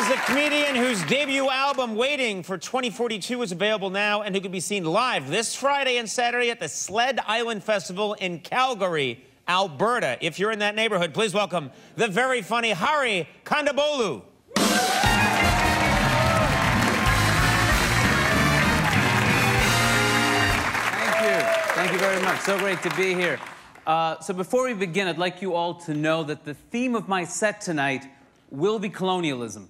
is a comedian whose debut album, Waiting for 2042, is available now and who can be seen live this Friday and Saturday at the Sled Island Festival in Calgary, Alberta. If you're in that neighborhood, please welcome the very funny Hari Kondabolu. Thank you very much. So great to be here. So before we begin, I'd like you all to know that the theme of my set tonight will be colonialism.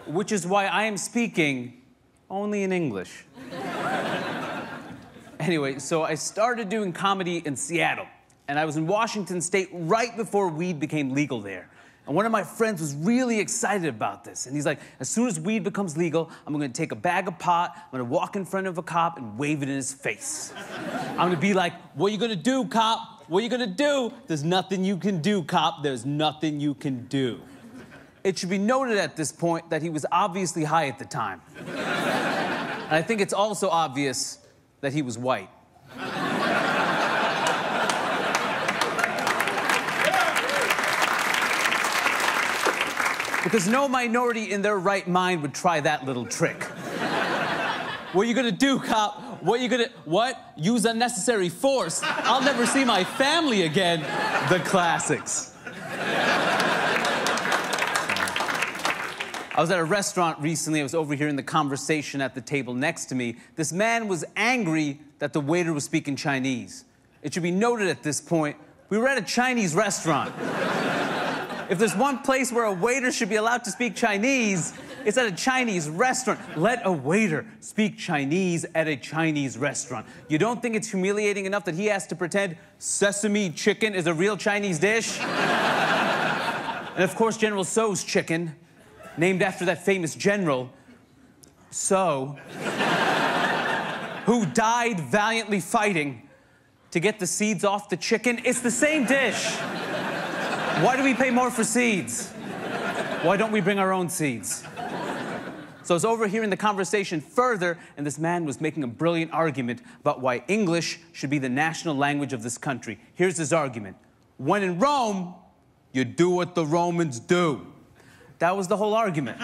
Which is why I am speaking only in English. Anyway, so I started doing comedy in Seattle, and I was in Washington State right before weed became legal there. And one of my friends was really excited about this. And he's like, as soon as weed becomes legal, I'm gonna take a bag of pot, I'm gonna walk in front of a cop and wave it in his face. I'm gonna be like, what are you gonna do, cop? What are you gonna do? There's nothing you can do, cop. There's nothing you can do. It should be noted at this point that he was obviously high at the time. And I think it's also obvious that he was white. Because no minority in their right mind would try that little trick. What are you gonna do, cop? What are you gonna, what? Use unnecessary force? I'll never see my family again. The classics. I was at a restaurant recently. I was overhearing the conversation at the table next to me. This man was angry that the waiter was speaking Chinese. It should be noted at this point, we were at a Chinese restaurant. If there's one place where a waiter should be allowed to speak Chinese, it's at a Chinese restaurant. Let a waiter speak Chinese at a Chinese restaurant. You don't think it's humiliating enough that he has to pretend sesame chicken is a real Chinese dish? And of course, General Tso's chicken, named after that famous general, Tso, who died valiantly fighting to get the seeds off the chicken. It's the same dish. Why do we pay more for seeds? Why don't we bring our own seeds? So I was overhearing the conversation further, and this man was making a brilliant argument about why English should be the national language of this country. Here's his argument. When in Rome, you do what the Romans do. That was the whole argument.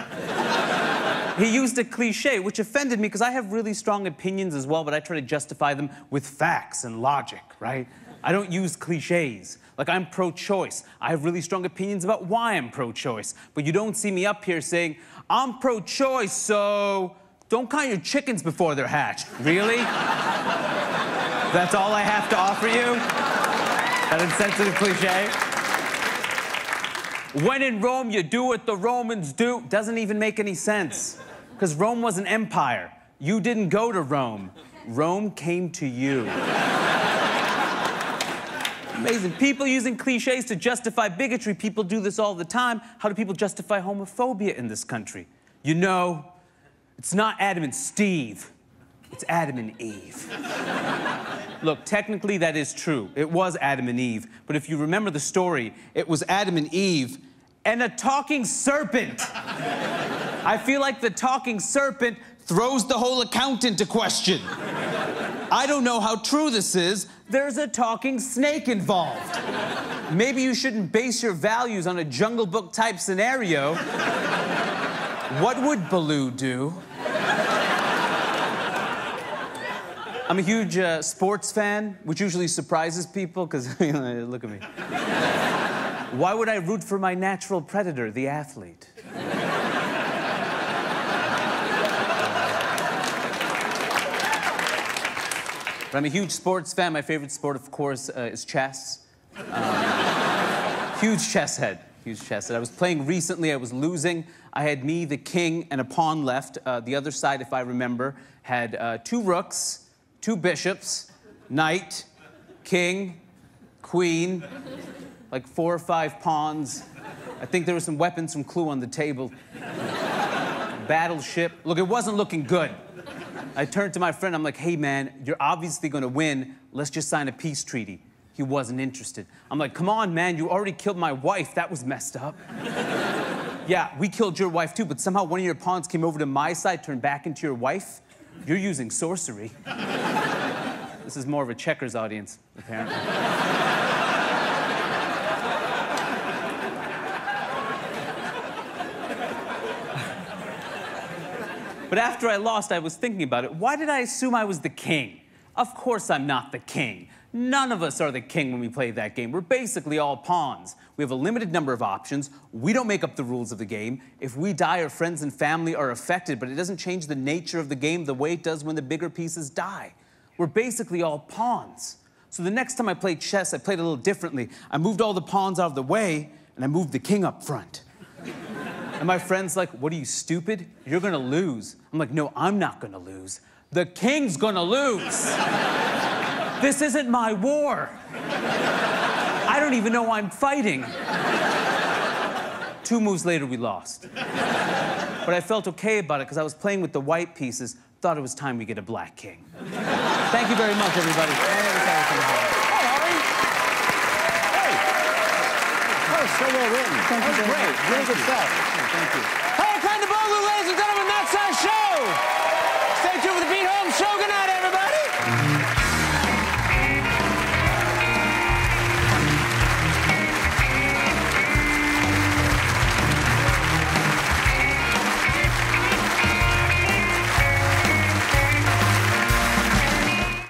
He used a cliche, which offended me because I have really strong opinions as well, but I try to justify them with facts and logic, right? I don't use cliches. Like, I'm pro-choice. I have really strong opinions about why I'm pro-choice. But you don't see me up here saying, I'm pro-choice, so don't count your chickens before they're hatched. Really? That's all I have to offer you? That insensitive cliche? When in Rome, you do what the Romans do. Doesn't even make any sense. Because Rome was an empire. You didn't go to Rome. Rome came to you. Amazing. People using cliches to justify bigotry. People do this all the time. How do people justify homophobia in this country? You know, it's not Adam and Steve. It's Adam and Eve. Look, technically that is true. It was Adam and Eve. But if you remember the story, it was Adam and Eve and a talking serpent. I feel like the talking serpent throws the whole account into question. I don't know how true this is. There's a talking snake involved. Maybe you shouldn't base your values on a Jungle Book type scenario. What would Baloo do? I'm a huge sports fan, which usually surprises people, because, look at me. Why would I root for my natural predator, the athlete? But I'm a huge sports fan. My favorite sport, of course, is chess. Huge chess head. Huge chess head. I was playing recently. I was losing. I had me, the king, and a pawn left. The other side, if I remember, had 2 rooks, 2 bishops, knight, king, queen, like 4 or 5 pawns. I think there were some weapons from Clue on the table. Battleship. Look, it wasn't looking good. I turned to my friend, I'm like, hey man, you're obviously gonna win. Let's just sign a peace treaty. He wasn't interested. I'm like, come on, man, you already killed my wife. That was messed up. Yeah, we killed your wife too, but somehow one of your pawns came over to my side, turned back into your wife. You're using sorcery. This is more of a checkers audience, apparently. But after I lost, I was thinking about it. Why did I assume I was the king? Of course I'm not the king. None of us are the king when we play that game. We're basically all pawns. We have a limited number of options. We don't make up the rules of the game. If we die, our friends and family are affected, but it doesn't change the nature of the game the way it does when the bigger pieces die. We're basically all pawns. So the next time I played chess, I played a little differently. I moved all the pawns out of the way, and I moved the king up front. And my friend's like, what are you, stupid? You're gonna lose. I'm like, no, I'm not gonna lose. The king's gonna lose. This isn't my war. I don't even know I'm fighting. 2 moves later, we lost. But I felt okay about it because I was playing with the white pieces, thought it was time we get a black king. Thank you very much, everybody. So well written. Thank you. Great. Really good stuff. Thank you. Hey, Kondabolu, ladies and gentlemen, that's our show. Stay tuned for the Beat Home Show. Good night, everybody.